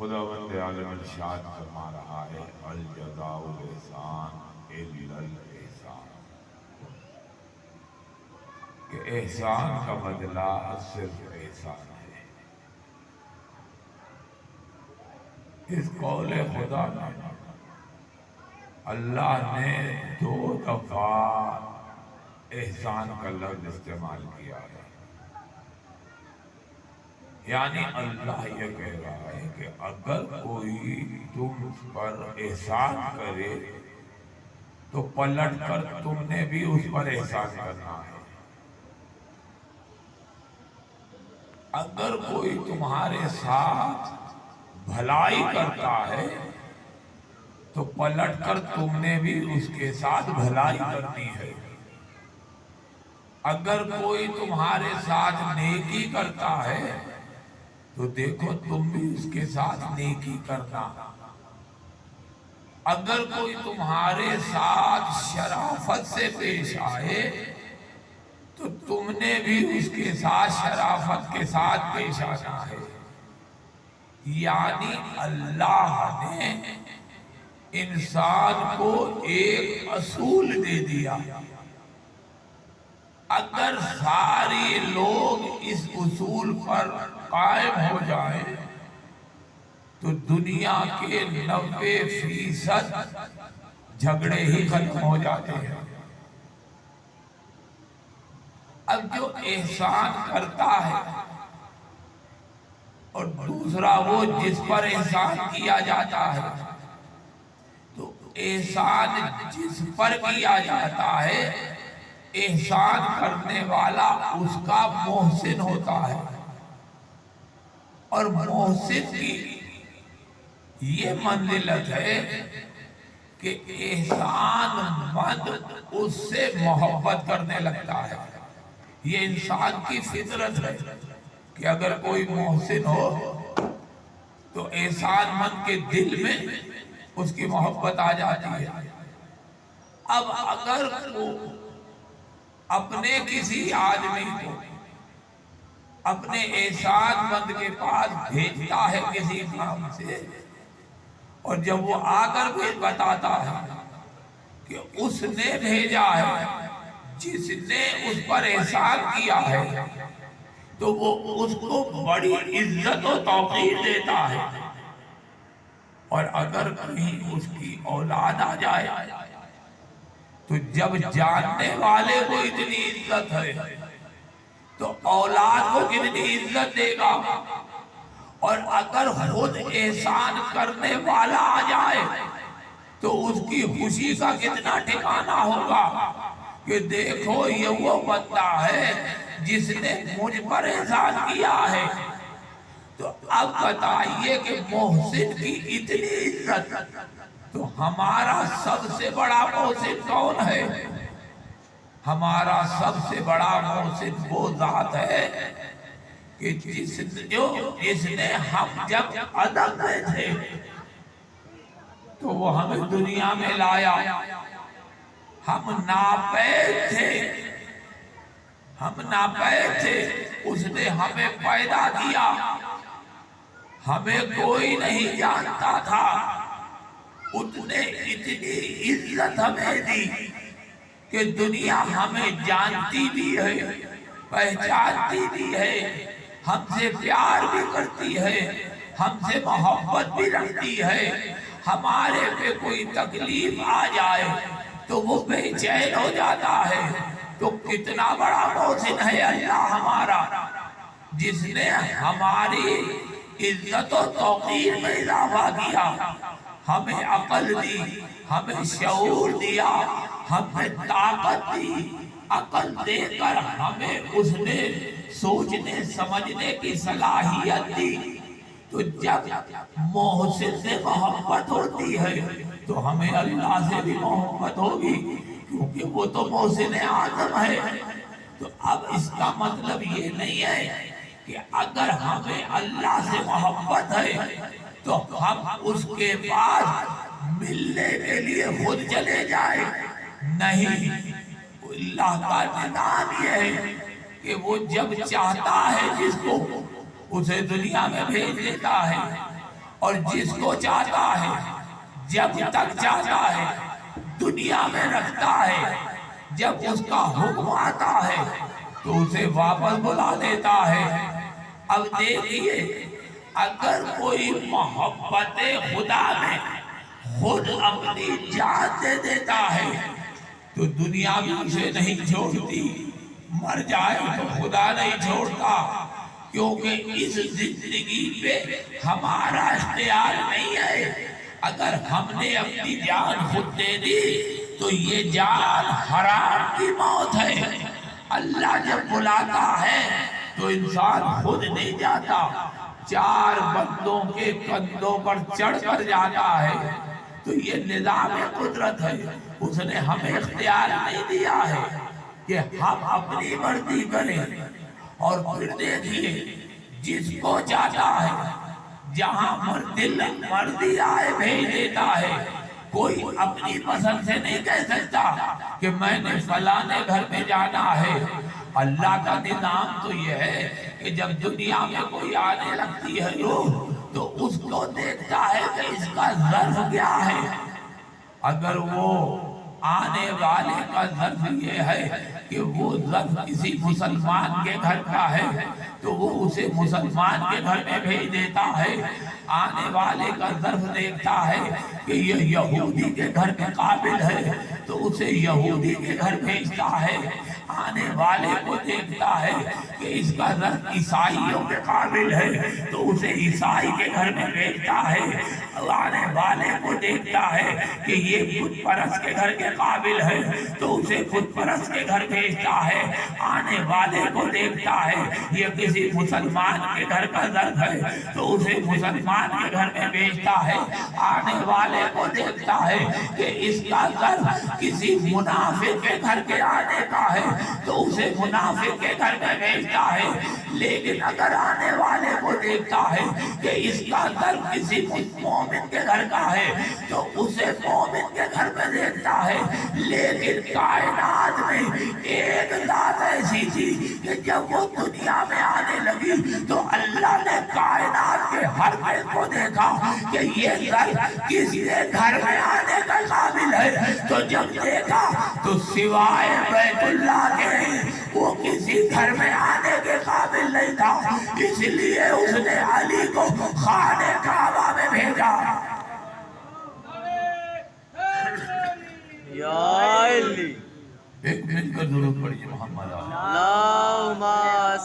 خداوند عالم ارشاد فرما رہا ہے الجزاء الاحسان الا الاحسان، کہ احسان کا بدلہ صرف احسان ہے۔ اس قول خدا میں اللہ نے 2 دفعہ احسان کا لفظ استعمال کیا ہے، یعنی اللہ یہ کہہ رہا ہے کہ اگر کوئی تم پر احسان کرے تو پلٹ کر تم نے بھی اس پر احسان کرنا ہے۔ اگر کوئی تمہارے ساتھ بھلائی کرتا ہے تو پلٹ کر تم نے بھی اس کے ساتھ بھلائی کرنی ہے۔ اگر کوئی تمہارے ساتھ نیکی کرتا ہے تو دیکھو تم بھی اس کے ساتھ نیکی کرنا۔ اگر کوئی تمہارے ساتھ شرافت سے پیش آئے تو تم نے بھی اس کے ساتھ شرافت کے ساتھ پیش آنا ہے۔ یعنی اللہ نے انسان کو ایک اصول دے دیا، اگر سارے لوگ اس اصول پر قائم ہو جائیں تو دنیا کے 90% جھگڑے ہی ختم ہو جاتے ہیں۔ اب جو احسان کرتا ہے اور دوسرا وہ جس پر احسان کیا جاتا ہے، تو احسان جس پر کیا جاتا ہے احسان کرنے والا اس کا محسن ہوتا ہے، اور محسن کی یہ منزلت ہے کہ احسان مند اس سے محبت کرنے لگتا ہے۔ یہ انسان کی فطرت ہے کہ اگر کوئی محسن ہو تو احسان مند کے دل میں اس کی محبت آ جاتی ہے۔ اب اگر وہ اپنے کسی آدمی کو اپنے احسان مند کے پاس بھیجتا ہے کسی کام سے، اور جب وہ آ کر بتاتا ہے کہ اس نے بھیجا ہے جس نے اس پر احسان کیا ہے، تو وہ اس کو بڑی عزت و توقیر دیتا ہے۔ اور اگر کہیں اس کی اولاد آ جائے تو جب جاننے والے کو اتنی عزت ہے تو اولاد کو کتنی عزت دے گا، اور اگر خود احسان کرنے والا آ جائے تو اس کی خوشی کا کتنا ٹھکانہ ہوگا کہ دیکھو یہ وہ بندہ ہے جس نے مجھ پر احسان کیا ہے۔ تو اب بتائیے کہ محسن کی اتنی عزت، تو ہمارا سب سے بڑا محسن کون ہے؟ ہمارا سب سے بڑا محسن وہ ذات ہے کہ جس نے ہم جب عدم میں تھے تو وہ ہمیں دنیا میں لایا، ہم ناپید تھے، اس نے ہمیں پیدا کیا، ہمیں کوئی نہیں جانتا تھا، اس نے اتنی عزت ہمیں دی کہ دنیا ہمیں جانتی بھی ہے، پہچانتی بھی ہے، ہم سے پیار بھی کرتی ہے، ہم سے محبت بھی رکھتی ہے۔ ہمارے پہ کوئی تکلیف آ جائے تو وہ بے چین ہو جاتا ہے۔ تو کتنا بڑا محسن ہے اللہ ہمارا، جس نے ہماری عزت و توقیر میں اضافہ کیا، ہمیں عقل دی، ہمیں شعور دیا، ہمیں طاقت دی، عقل دے کر ہمیں اس نے سوچنے سمجھنے کی صلاحیت دی۔ تو جب محسن سے محبت ہوتی ہے تو ہمیں اللہ سے بھی محبت ہوگی، کیونکہ وہ تو محسن اعظم ہے۔ تو اب اس کا مطلب یہ نہیں ہے کہ اگر ہمیں اللہ سے محبت ہے تو ہم اس کے پاس ملنے کے لیے خود چلے جائیں، نہیں۔ اللہ کا نظام یہ ہے کہ وہ جب چاہتا ہے جس کو اسے دنیا میں بھیج دیتا ہے، اور جس کو چاہتا ہے جب تک چاہتا ہے دنیا میں رکھتا ہے، جب اس کا حکم آتا ہے تو اسے واپس بلا لیتا ہے۔ اب دیکھیے، اگر کوئی محبت خدا میں خود اپنی جان دے دیتا ہے تو دنیا بھی اسے نہیں چھوڑتی، مر جائے تو خدا نہیں چھوڑتا، کیونکہ اس زندگی پہ ہمارا اختیار نہیں ہے۔ اگر ہم نے اپنی جان خود دے دی تو یہ جان حرام کی موت ہے۔ اللہ جب بلاتا ہے تو انسان خود نہیں جاتا، چار بندوں کے کندھوں پر چڑھ کر جاتا ہے۔ تو یہ نظام قدرت ہے، اس نے ہمیں اختیار نہیں دیا ہے کہ ہم اپنی مرضی کریں۔ اور پھر دیکھیے، جس کو چاہتا ہے جہاں مرضی آئے بھیج دیتا ہے۔ کوئی اپنی پسند سے نہیں کہہ سکتا کہ میں نے فلانے گھر میں جانا ہے۔ اللہ کا نظام تو یہ ہے کہ جب دنیا میں کوئی آنے لگتی ہے روح، تو اس کو دیکھتا ہے کہ اس کا ظرف کیا ہے۔ اگر وہ آنے والے کا ظرف یہ ہے کہ وہ ظرف کسی مسلمان کے گھر کا ہے تو وہ اسے مسلمان کے گھر میں بھیج دیتا ہے۔ آنے والے کا ظرف دیکھتا ہے کہ یہ یہودی کے گھر میں قابل ہے تو اسے یہودی کے گھر بھیجتا ہے۔ آنے والے کو دیکھتا ہے کہ اس کا ظرف عیسائیوں کے قابل ہے تو اسے عیسائی کے گھر میں بھیجتا ہے۔ آنے والے کو دیکھتا ہے کہ یہ بت پرست کے گھر کے قابل ہے تو اسے بت پرست کے گھر بھیجتا ہے۔ آنے والے کو دیکھتا ہے یہ کسی مسلمان کے گھر کا ظرف ہے تو اسے مسلمان کے گھر میں بھیجتا ہے۔ آنے والے کو دیکھتا ہے کہ اس کا ظرف کسی منافق کے گھر کے آنے کا ہے تو اسے منافق کے گھر میں بھیجتا ہے۔ لیکن اگر آنے والے کو دیکھتا ہے کہ اس کا ظرف کسی مومن کے گھر کا ہے تو اسے مومن کے گھر میں دیکھتا ہے۔ لیکن کائنات میں ایک ذات ایسی تھی کہ جب وہ دنیا میں آنے لگی تو اللہ نے کائنات کے ہر ایک کو دیکھا کہ یہ ظرف کسی گھر میں آنے کا قابل ہے۔ تو جب دیکھا تو سوائے بیت اللہ کے وہ کسی گھر میں آنے کے قابل نہیں تھا، اس لیے اس نے علی کو خانہ کعبہ میں بھیجا۔ یا علی ایک منٹ کا ضرورت پڑی محمد اللہم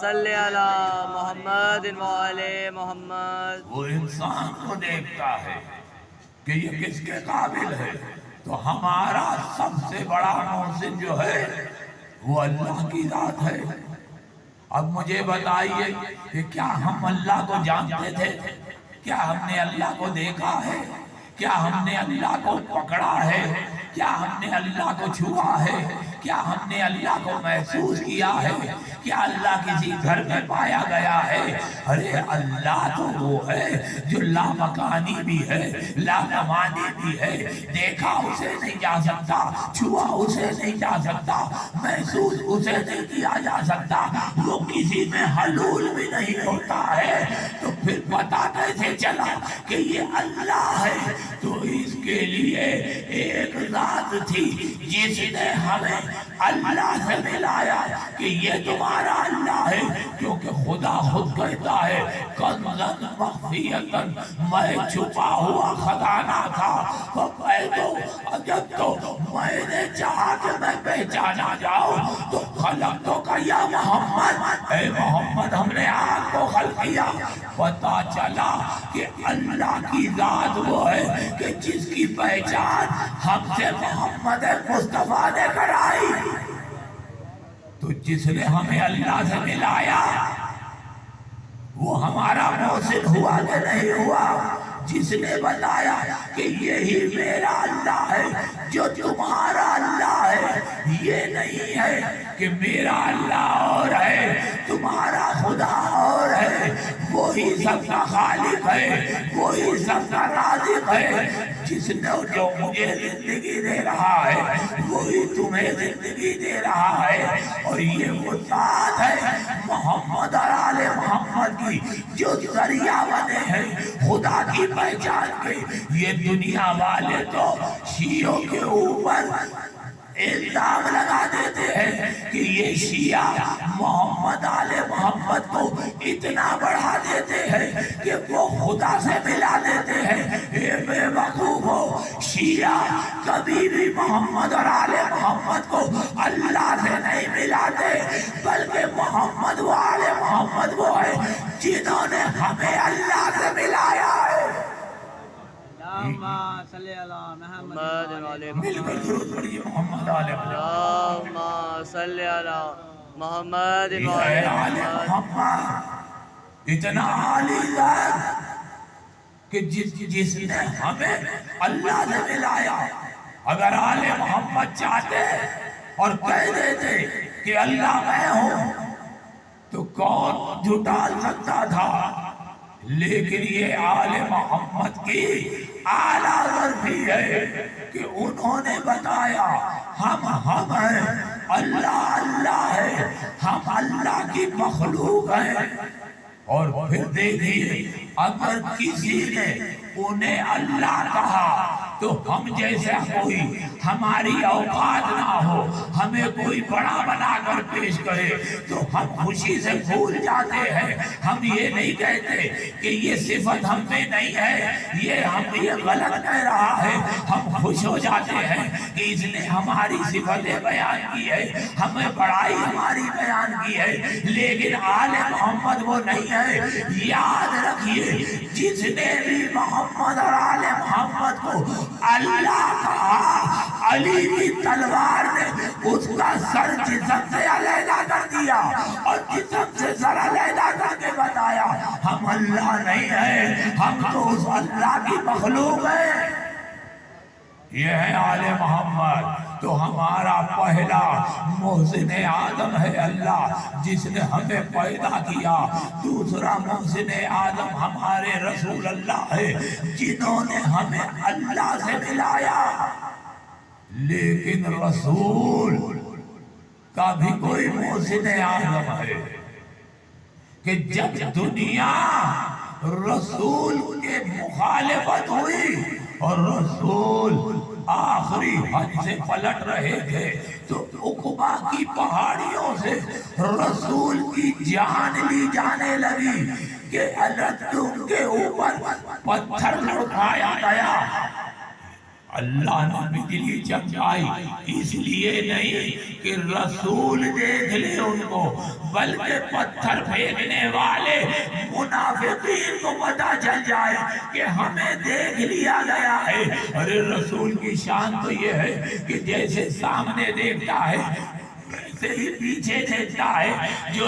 صلی علی محمد وعلی محمد۔ وہ انسان کو دیکھتا ہے کہ یہ کس کے قابل ہے، تو ہمارا سب سے بڑا محسن جو ہے وہ اللہ کی ذات ہے۔ اب مجھے بتائیے کہ کیا ہم اللہ کو جانتے تھے؟ کیا ہم نے اللہ کو دیکھا ہے؟ کیا ہم نے اللہ کو پکڑا ہے؟ کیا ہم نے اللہ کو چھوا ہے؟ کیا ہم نے اللہ کو محسوس کیا ہے؟ کیا اللہ کسی گھر میں پایا گیا ہے؟ ارے اللہ تو وہ ہے جو لامکانی بھی ہے، لازمانی بھی ہے۔ دیکھا اسے نہیں جا سکتا، چھوا اسے نہیں جا سکتا، محسوس اسے نہیں کیا جا سکتا، وہ کسی میں حلول بھی نہیں ہوتا ہے۔ تو پھر پتہ کیسے چلا کہ یہ اللہ ہے؟ تو اس کے لیے ایک ذات تھی جس نے ہمیں اللہ سے ملایا کہ یہ تمہارا اللہ ہے، کیونکہ خدا خود کہتا ہے کنزاً مخفیۃً، میں چھپا ہوا خزانہ تھا، جب تو میں نے چاہا کہ میں پہچانا جاؤں تو خلقتو کا یا محمد، اے محمد ہم نے آپ کو خلق کیا۔ پتا چلا کہ اللہ کی ذات وہ ہے کہ جس کی پہچان ہم سے محمد مصطفیٰ نے کرائی۔ تو جس نے ہمیں اللہ سے ملایا وہ ہمارا محسن ہوا کہ نہیں ہوا؟ جس نے بتایا کہ یہی میرا اللہ ہے جو تمہارا اللہ ہے، یہ نہیں ہے کہ میرا اللہ اور ہے تمہارا خدا اور ہے۔ وہی سب کا خالق ہے، وہی سب کا رازق ہے۔ جس نے جو مجھے زندگی دے رہا ہے وہی تمہیں زندگی دے رہا ہے۔ اور یہ وہ ذات ہے محمد اور آل محمد کی جو ذریعہ بنے ہیں خدا کی پہچان کی۔ یہ دنیا والے تو شیعوں کے اوپر الزام لگا دیتے ہیں کہ یہ شیعہ محمد آل محمد کو اتنا بڑھا دیتے ہیں کہ وہ خدا سے ملا دیتے ہیں۔ اے بے وقوفو، شیعہ کبھی بھی محمد اور آل محمد کو اللہ سے نہیں ملاتے، بلکہ محمد و آل محمد وہ ہے جنہوں نے ہمیں اللہ سے ملایا ہے۔ اللہم صلی اللہ محمد علیہ مل کر درود پڑھیے محمد آل محمد۔ اللہم صلی علی محمد اے آل محمد اتنا عالی ذات کہ جس نے ہمیں اللہ سے ملایا۔ اگر آل محمد چاہتے اور کہہ دیتے کہ اللہ میں ہوں تو کون جھٹال سکتا تھا؟ لیکن یہ آل محمد کی اعلیٰ ظرفی ہے کہ انہوں نے بتایا ہم ہیں، اللہ اللہ ہے، ہم اللہ کی مخلوق ہیں۔ اور پھر دیکھیے اگر کسی نے انہیں اللہ کہا تو ہم جیسا کوئی ہماری اوقات نہ ہو، ہمیں کوئی بڑا بنا کر پیش کرے تو ہم خوشی سے بھول جاتے ہیں۔ ہم یہ نہیں کہتے کہ یہ صفت ہم میں نہیں ہے، یہ غلط کہہ رہا ہے، ہم خوش ہو جاتے ہیں کہ اس نے ہماری صفتیں بیان کی ہے، ہمیں بڑائی ہماری بیان کی ہے، لیکن آل محمد وہ نہیں ہے۔ یاد رکھیے جس نے بھی محمد اور آل محمد کو اللہ کہا، علی کی تلوار نے اس کا سر جسم سے علیحدہ کر دیا اور جسم سے سر علیحدہ کر کے بتایا ہم اللہ نہیں ہیں، ہم تو اس اللہ کی مخلوق ہیں۔ یہ ہے آل محمد۔ تو ہمارا پہلا محسن آدم ہے اللہ جس نے ہمیں پیدا کیا، دوسرا محسن آدم ہمارے رسول اللہ ہے جنہوں نے ہمیں اللہ سے ملایا۔ لیکن رسول کا بھی کوئی محسن آدم ہے کہ جب دنیا رسول کے مخالفت ہوئی اور رسول آخری حج سے پلٹ رہے تھے تو عقبہ کی پہاڑیوں سے رسول کی جان لی جانے لگی کہ تم کے اوپر پتھر لڑکایا گیا۔ اللہ نے بجلی چمکائی اس لیے نہیں کہ رسول دیکھ لے ان کو، بلکہ پتھر پھینکنے والے منافقین کو پتہ چل جائے کہ ہمیں دیکھ لیا گیا ہے۔ ارے رسول کی شان تو یہ ہے کہ جیسے سامنے دیکھتا ہے ویسے ہی پیچھے دیکھتا ہے، جو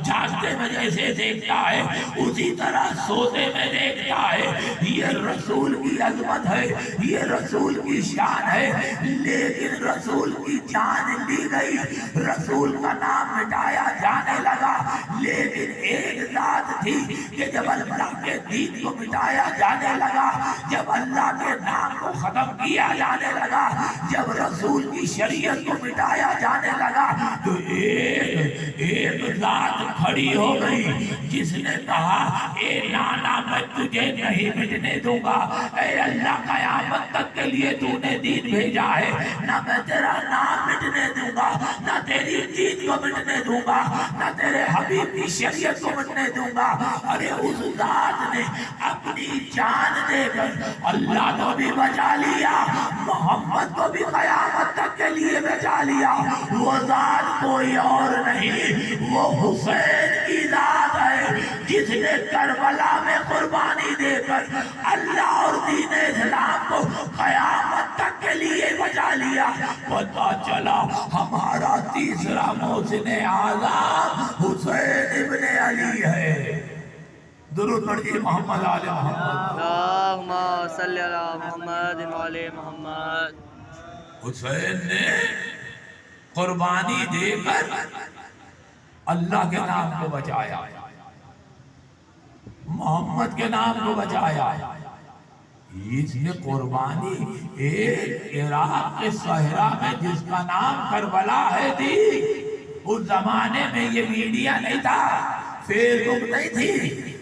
جاگتے میں جیسے دیکھتا ہے اسی طرح سوتے میں دیکھتا ہے۔ یہ رسول کی عظمت ہے، یہ رسول کی شان ہے۔ لیکن رسول کی جان لی گئی، رسول کا نام مٹایا جانے لگا، لیکن ایک ذات تھی کہ جب اللہ کے دین کو مٹایا جانے لگا، جب اللہ کے نام کو ختم کیا جانے لگا، جب رسول کی شریعت کو مٹایا جانے لگا تو ایک ذات کھڑی ہو گئی جس نے کہا اے نانا میں تجھے نہیں مٹنے دوں گا۔ اے اللہ قیامت تک کے لیے تو نے دین بھیجا ہے، نہ میں تیرا نام مٹنے دوں گا، نہ تیری دین کو مٹنے دوں گا، نہ تیرے حبیب کی شریعت کو مٹنے دوں گا۔ ارے اس ذات نے اپنی جان دے کر اللہ کو بھی بچا لیا، محمد کو بھی قیامت تک کے لیے بچا لیا۔ وہ ذات کوئی اور نہیں، وہ حسین کی ذات ہے جس نے کربلا میں قربانی دے کر اللہ اور دین اسلام کو قیامت تک کے لیے بچا لیا۔ پتہ چلا ہمارا تیسرا محسن اعظم حسین ابن علی ہے۔ درود پڑھیے محمد آل محمد۔ اللہم صلی علی محمد وعلی محمد۔ حسین نے قربانی دے کر اللہ کے نام کو بچایا، محمد کے نام کو بچایا۔ اس نے قربانی ایک عراق کے صحرا میں جس کا نام کربلا ہے دی۔ اس زمانے میں یہ میڈیا نہیں تھا، فیس بک نہیں تھی،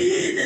3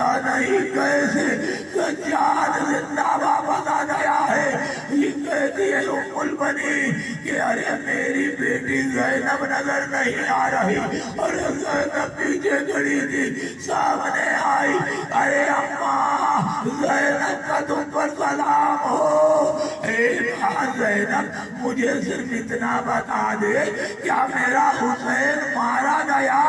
پتا نہیں کیسے سجاد زندہ واپس آ گیا ہے۔ یہ کہتی ہے ام البنین کہ ارے میری بیٹی زینب نظر نہیں آ رہی، اور زینب پیچھے کھڑی تھی، سامنے آئی، ارے اماں زینب کا تم پر سلام ہو۔ اے ماں زینب مجھے صرف اتنا بتا دے، کیا میرا حسین مارا گیا؟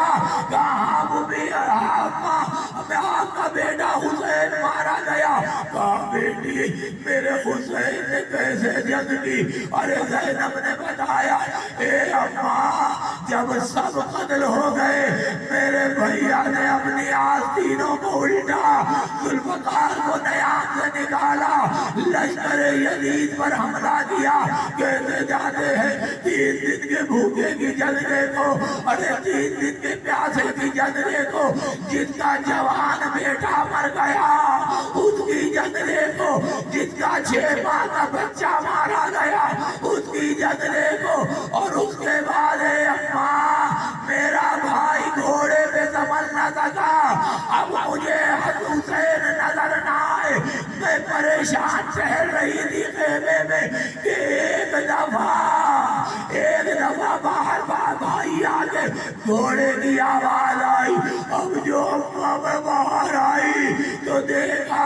کہاں وہ بھی آپ کا بیٹا حسین مارا گیا؟ کہا بیٹی میرے حسین نے کیسے جنگ کی؟ ارے زینب نے بتایا، اے اماں جب سب قتل ہو گئے میرے بھیا نے اپنی آستینوں کو الٹا، ذوالفقار کو نیام سے نکالا، لشکر یزید پر حملہ کیا، کہتے جاتے ہیں 3 دن کے بھوکے کی جلنے کو، ارے 3 دن کے پیاسے کی جلنے کو، جس کا جوان بیٹا مر گیا اس کی جلنے کو، جس کا 6 ماہ کا بچہ مارا گیا اس کی جلنے کو، اور اس کے بعد اے اماں میرا بھائی گھوڑے پہ سنبھل نہ سکا، اب مجھے حسین نظر نہ آئے، میں پریشان ٹہل رہی تھی خیمے میں کہ ایک دفعہ باہر بھائی آگے گھوڑے کی آواز آئی، اب جو اماں میں باہر آئی تو دیکھا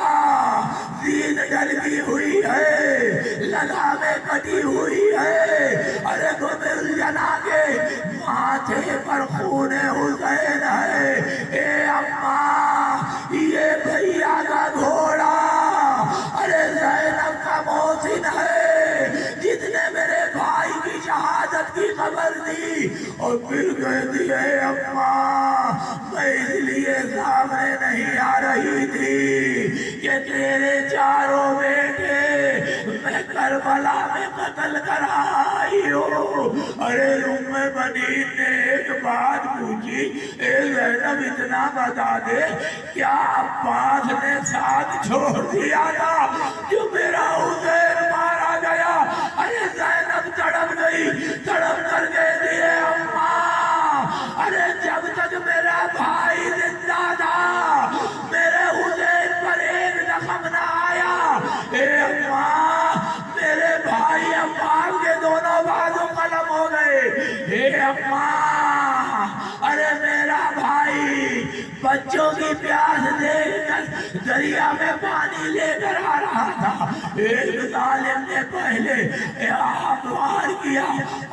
زین ڈلکی ہوئی ہے، لگامیں کٹی ہوئی ہے، ارے گھمل جلا کے ماتھے پر خون حسین ہے۔ اے اماں یہ بھیا کا گھوڑا ارے زینب کا محسن ہے جس نے میرے بھائی کی شہادت کی خبر دی۔ اور پھر کہتی ہے اماں میں اس لیے سامنے نہیں آ رہی تھی کہ تیرے 4 بیٹے میں کربلا میں قتل کر آئی ہوں۔ ارے ام بنین نے ایک بات پوچھی، اے زینب اتنا بتا دے کیا عباس نے ساتھ چھوڑ دیا تھا جو میرا حسین مارا گیا؟ ارے زینب تڑپ گئی، تڑپ کر کہتی ہے اماں ارے جب تک میرا بھائی زندہ تھا میرے حسین پر ایک زخم نہ آیا۔ اے اماں میرے بھائی عباس کے دونوں بازو قلم ہو گئے۔ اے اماں ارے میرا بھائی بچوں کی پیاس دیکھ کر دریا میں پانی لے کر آ رہا تھا، ایک ظالم نے پہلے وار کیا،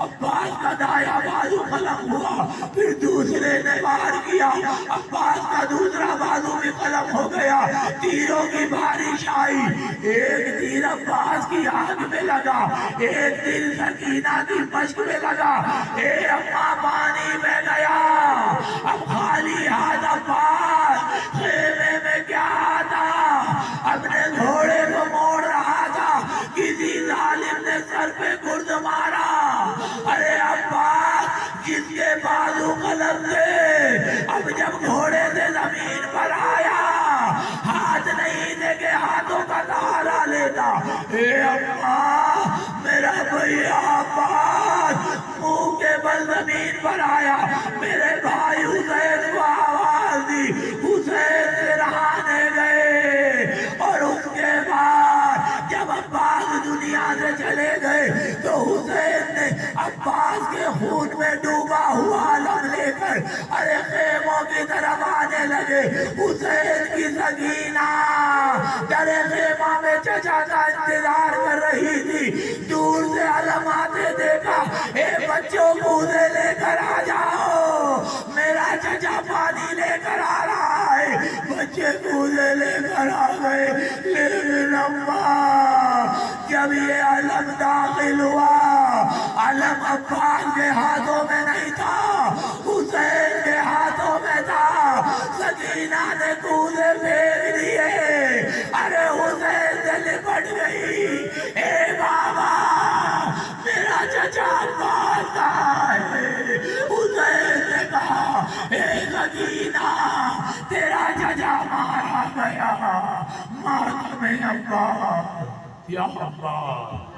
عباس کا دایاں بازو قلم ہوا، پھر دوسرے نے وار کیا، عباس کا دوسرا بازو بھی قلم ہو گیا، تیروں کی بارش آئی، ایک تیر عباس کی آنکھ میں لگا، ایک تیر سکینہ کی مشک میں لگا۔ اے اماں پانی میں گیا، اب خالی ہاتھ عباس خیمے میں کیا آتا، اپنے گھوڑے کو موڑ رہا تھا، کسی ظالم نے سر پہ گرد مارا۔ ارے عباس جس کے بازو قلم تھے اب جب گھوڑے سے زمین پر آیا ہاتھ نہیں دے کے ہاتھوں کا سہارا لیتا۔ اے اماں میرا بھیا عباس منہ کے بل زمین پر آیا، میرے بھائی حسین کو آواز دی، حسین سے رہانے گئے، اور اس کے بعد جب عباس دنیا سے چلے گئے تو حسین نے عباس کے خون میں ڈوبا ہوا علم لے کر ارے خیموں کی طرف آنے لگے۔ حسین کی سکینہ ڈرے خیمہ میں چچا کا انتظار کر رہی تھی، دور سے علم آتے دیکھا، اے بچوں کوزے لے کر آ جاؤ، میرا چچا پانی لے کر آ رہا ہے۔ بچے کوزے لے کر آ گئے، لیکن اماں جب یہ علم داخل ہوا، علم عباس کے ہاتھوں میں نہیں تھا، حسین کے ہاتھوں میں تھا۔ سکینہ نے کوزے پھینک دیے، ارے حسین سے لپٹ گئی۔ اے بابا میرا چچا عباس کہاں ہے؟ حسین نے کہا، اے سکینہ تیرا چچا مارا گیا، ماتم عباس، یا عباس